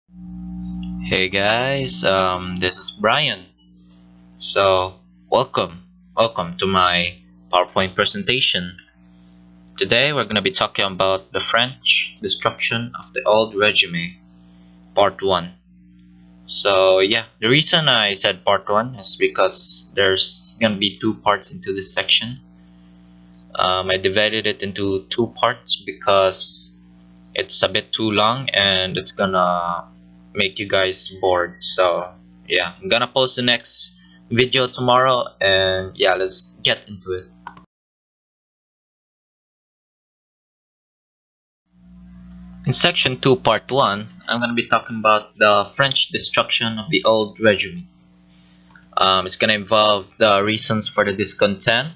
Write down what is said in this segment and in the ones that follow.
Hey guys, this is Brian. So, welcome to my PowerPoint presentation. Today we're going to be talking about the French destruction of the old regime, Part 1. So, yeah, the reason I said Part 1 is because there's going to be two parts into this section. I divided it into two parts because it's a bit too long and it's gonna make you guys bored. So yeah, I'm gonna post the next video tomorrow, and yeah, let's get into it. In section 2 part 1, I'm gonna be talking about the French destruction of the old regime. It's gonna involve the reasons for the discontent,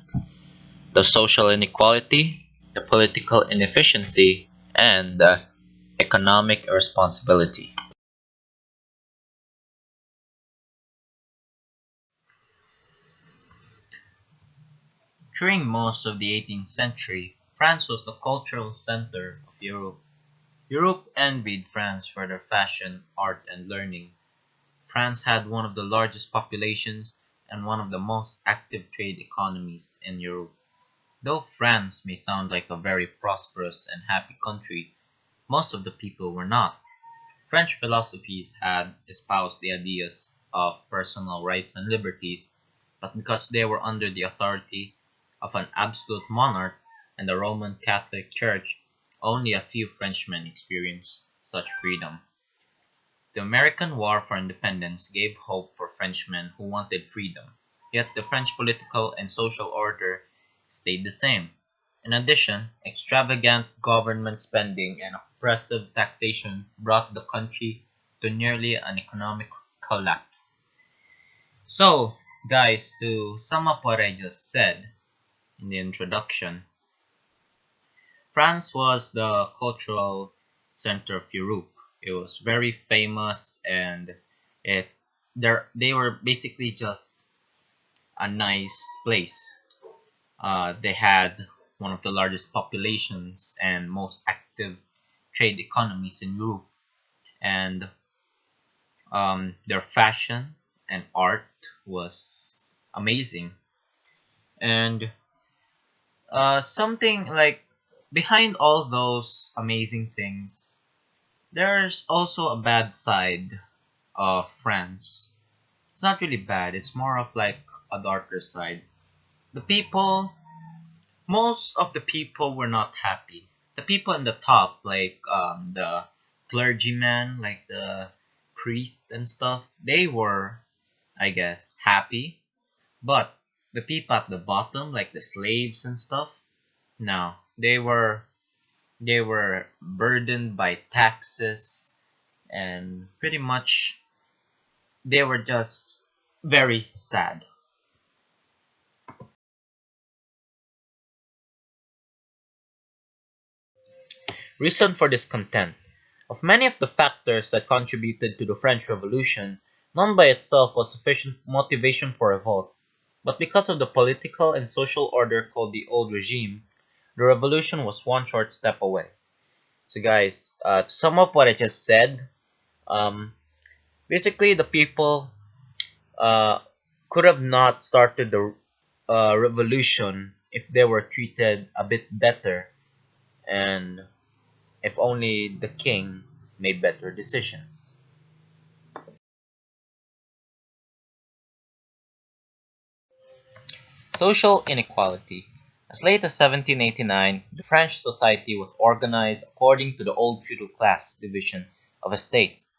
the social inequality, the political inefficiency, and the economic irresponsibility. During most of the 18th century, France was the cultural center of Europe. Europe envied France for their fashion, art, and learning. France had one of the largest populations and one of the most active trade economies in Europe. Though France may sound like a very prosperous and happy country, most of the people were not. French philosophies had espoused the ideas of personal rights and liberties, but because they were under the authority of an absolute monarch and the Roman Catholic Church, only a few Frenchmen experienced such freedom. The American War for Independence gave hope for Frenchmen who wanted freedom, yet the French political and social order stayed the same. In addition, extravagant government spending and oppressive taxation brought the country to nearly an economic collapse. So, guys, to sum up what I just said in the introduction, France was the cultural center of Europe. It was very famous, and it they were basically just a nice place. They had one of the largest populations and most active trade economies in Europe, and their fashion and art was amazing. And something like behind all those amazing things, there's also a bad side of France. It's not really bad, it's more of like a darker side. The people, most of the people were not happy. The people in the top, like the clergyman, like the priest and stuff, they were, I guess, happy. But the people at the bottom, like the slaves and stuff, no, they were burdened by taxes, and pretty much they were just very sad. Reason for discontent. Of many of the factors that contributed to the French Revolution, none by itself was sufficient motivation for revolt. But because of the political and social order called the old regime, the revolution was one short step away. So, guys, to sum up what I just said, um, basically the people uh, could have not started the revolution if they were treated a bit better, and if only the king made better decisions. Social inequality. As late as 1789, the French society was organized according to the old feudal class division of estates.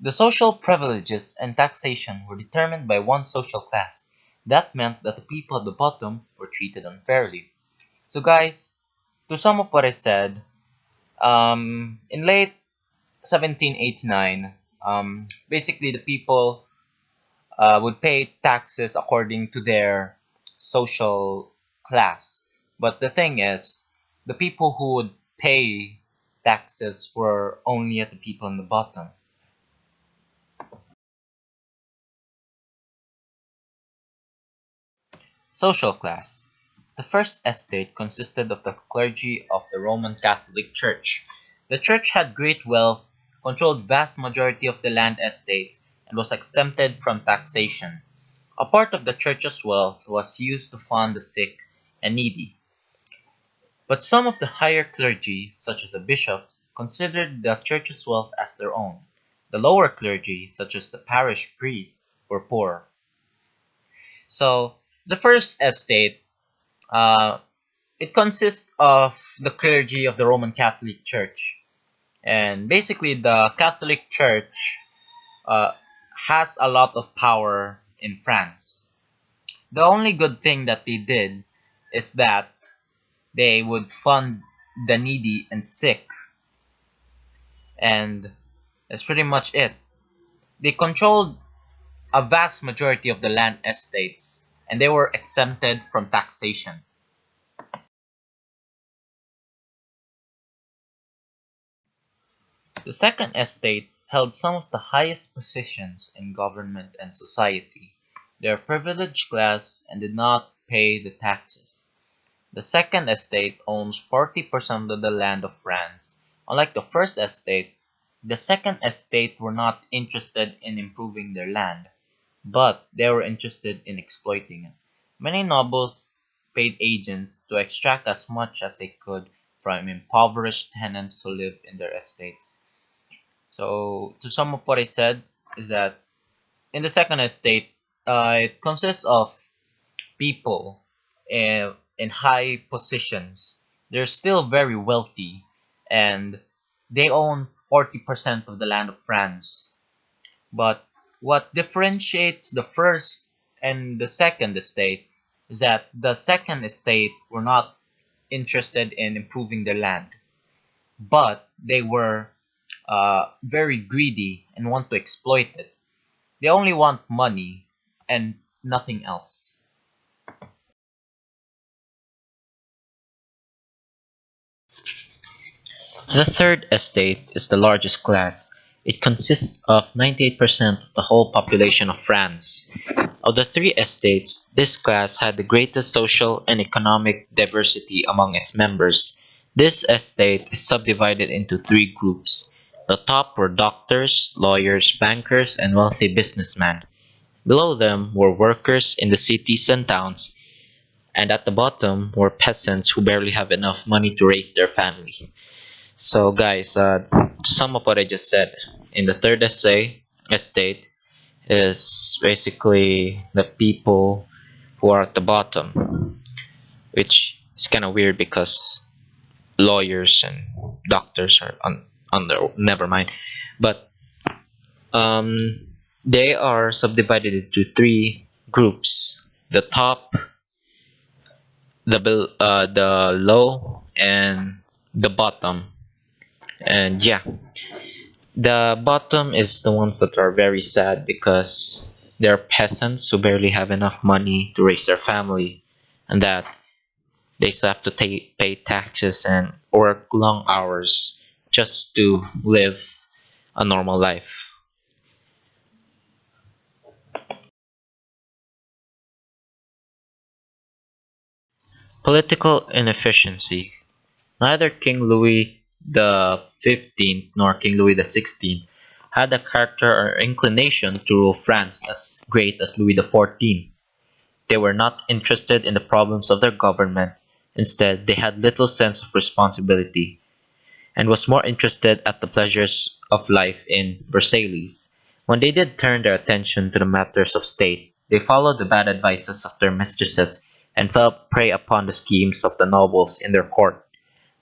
The social privileges and taxation were determined by one social class. That meant that the people at the bottom were treated unfairly. So, guys, to sum up what I said, in late 1789, basically the people would pay taxes according to their social class. But the thing is, the people who would pay taxes were only at the people in the bottom. Social class. The first estate consisted of the clergy of the Roman Catholic Church. The church had great wealth, controlled vast majority of the land estates, and was exempted from taxation. A part of the church's wealth was used to fund the sick and needy, but some of the higher clergy, such as the bishops, considered the church's wealth as their own. The lower clergy, such as the parish priests, were poor. So, the first estate, uh, it consists of the clergy of the Roman Catholic Church. And basically, the Catholic Church uh, has a lot of power in France. The only good thing that they did is that they would fund the needy and sick, and that's pretty much it. They controlled a vast majority of the land estates, and they were exempted from taxation. The second estate held some of the highest positions in government and society. They were privileged class and did not pay the taxes. The second estate owns 40% of the land of France. Unlike the first estate, the second estate were not interested in improving their land, but they were interested in exploiting it. Many nobles paid agents to extract as much as they could from impoverished tenants who lived in their estates. So, to sum up what I said, is that in the second estate, it consists of people in high positions. They're still very wealthy, and they own 40% of the land of France. But what differentiates the first and the second estate is that the second estate were not interested in improving their land, but they were very greedy and want to exploit it. They only want money and nothing else. The third estate is the largest class. It consists of 98% of the whole population of France. Of the three estates, this class had the greatest social and economic diversity among its members. This estate is subdivided into three groups. The top were doctors, lawyers, bankers, and wealthy businessmen. Below them were workers in the cities and towns, and at the bottom were peasants who barely have enough money to raise their family. So, guys, to sum up what I just said, in the third estate is basically the people who are at the bottom, which is kind of weird because lawyers and doctors are under. Never mind, but um, they are subdivided into three groups: the top, the low, and the bottom. And yeah, the bottom is the ones that are very sad because they're peasants who barely have enough money to raise their family, and that they still have to pay taxes and work long hours just to live a normal life. Political inefficiency. Neither King Louis the XV nor King Louis the XVI had the character or inclination to rule France as great as Louis the XIV. They were not interested in the problems of their government; instead they had little sense of responsibility, and was more interested at the pleasures of life in Versailles. When they did turn their attention to the matters of state, they followed the bad advices of their mistresses and fell prey upon the schemes of the nobles in their court.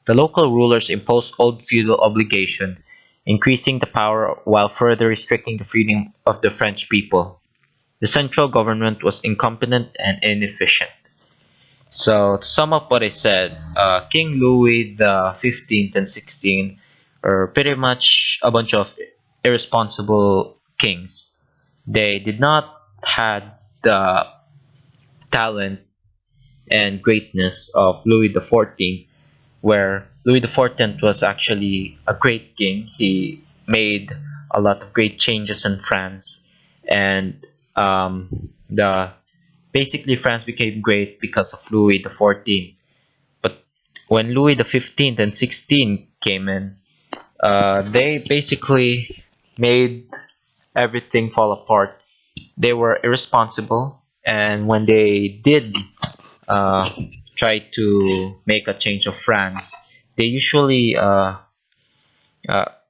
The local rulers imposed old feudal obligation, increasing the power while further restricting the freedom of the French people. The central government was incompetent and inefficient. So, to sum up what I said, King Louis the 15th and 16th are pretty much a bunch of irresponsible kings. They did not had the talent and greatness of Louis the 14th, where Louis the 14th was actually a great king. He made a lot of great changes in France, and the basically France became great because of Louis the 14th. But when Louis the 15th and 16th came in, They basically made everything fall apart. They were irresponsible, and when they did uh, try to make a change of France, they usually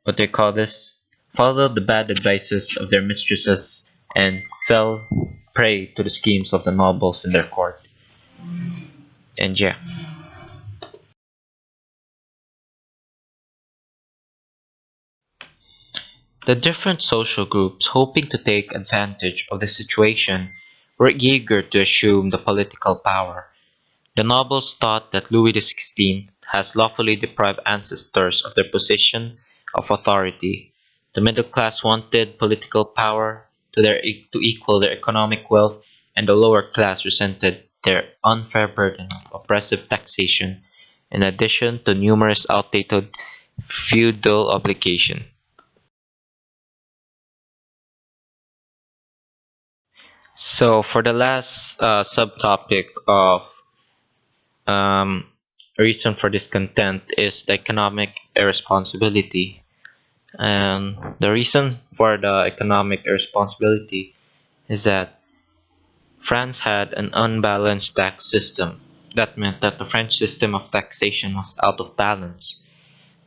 what they call this followed the bad advices of their mistresses and fell prey to the schemes of the nobles in their court. And yeah, the different social groups hoping to take advantage of the situation were eager to assume the political power. The nobles thought that Louis XVI has lawfully deprived ancestors of their position of authority. The middle class wanted political power to equal their economic wealth, and the lower class resented their unfair burden of oppressive taxation, in addition to numerous outdated feudal obligations. So, for the last subtopic of um, reason for discontent is the economic irresponsibility. And the reason for the economic irresponsibility is that France had an unbalanced tax system. That meant that the French system of taxation was out of balance.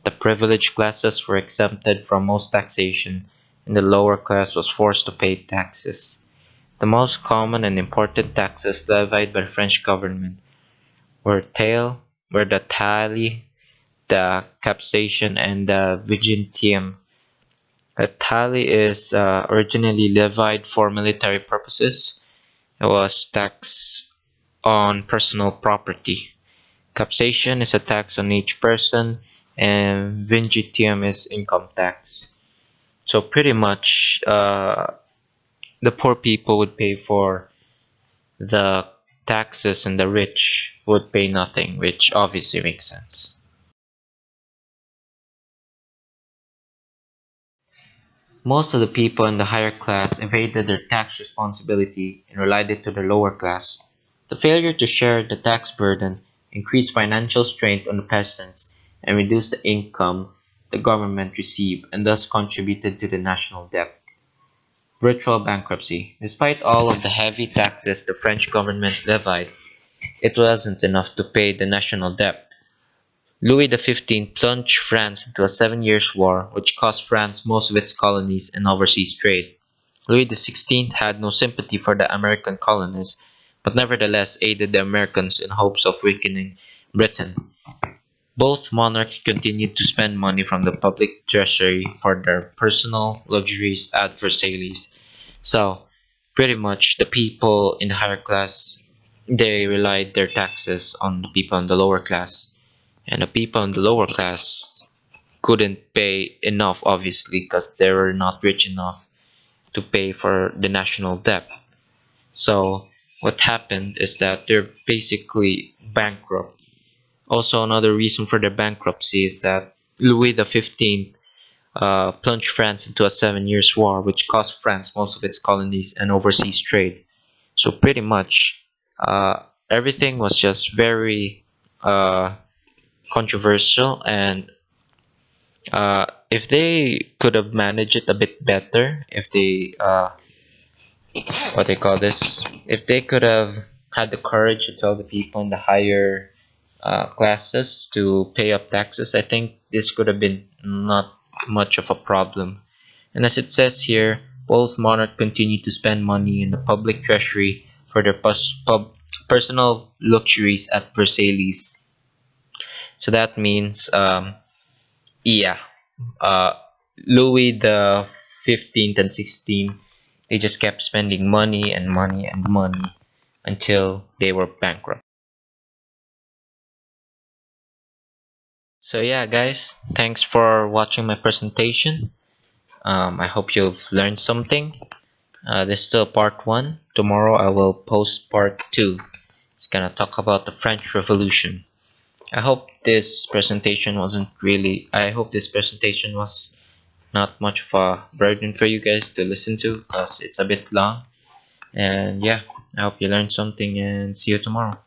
The privileged classes were exempted from most taxation, and the lower class was forced to pay taxes. The most common and important taxes levied by the French government were taille, were the tally, the capsation, and the vigentium. A tally is originally levied for military purposes. It was tax on personal property. Capsation is a tax on each person, and vigentium is income tax. So pretty much, the poor people would pay for the taxes, and the rich would pay nothing, which obviously makes sense. Most of the people in the higher class evaded their tax responsibility and relied it to the lower class. The failure to share the tax burden increased financial strain on the peasants and reduced the income the government received and thus contributed to the national debt. Virtual bankruptcy. Despite all of the heavy taxes the French government levied, it wasn't enough to pay the national debt. Louis XV plunged France into a 7 year war, which cost France most of its colonies and overseas trade. Louis XVI had no sympathy for the American colonists, but nevertheless aided the Americans in hopes of weakening Britain. Both monarchs continued to spend money from the public treasury for their personal luxuries at Versailles. So, pretty much the people in the higher class, they relied their taxes on the people in the lower class, and the people in the lower class couldn't pay enough, obviously, because they were not rich enough to pay for the national debt. So what happened is that they're basically bankrupt. Also, another reason for their bankruptcy is that Louis XV plunged France into a 7 year war, which cost France most of its colonies and overseas trade. So pretty much, everything was just very uh, controversial, and if they could have managed it a bit better, if they what they call this, if they could have had the courage to tell the people in the higher classes to pay up taxes, I think this could have been not much of a problem. And as it says here, both monarchs continued to spend money in the public treasury for their personal luxuries at Versailles. So that means, yeah, uh, Louis the 15th and 16th, they just kept spending money and money and money until they were bankrupt. So yeah, guys, thanks for watching my presentation. I hope you've learned something. This is still part one. Tomorrow I will post part two. It's gonna talk about the French Revolution. I hope this presentation was not much of a burden for you guys to listen to because it's a bit long. And yeah, I hope you learned something and see you tomorrow.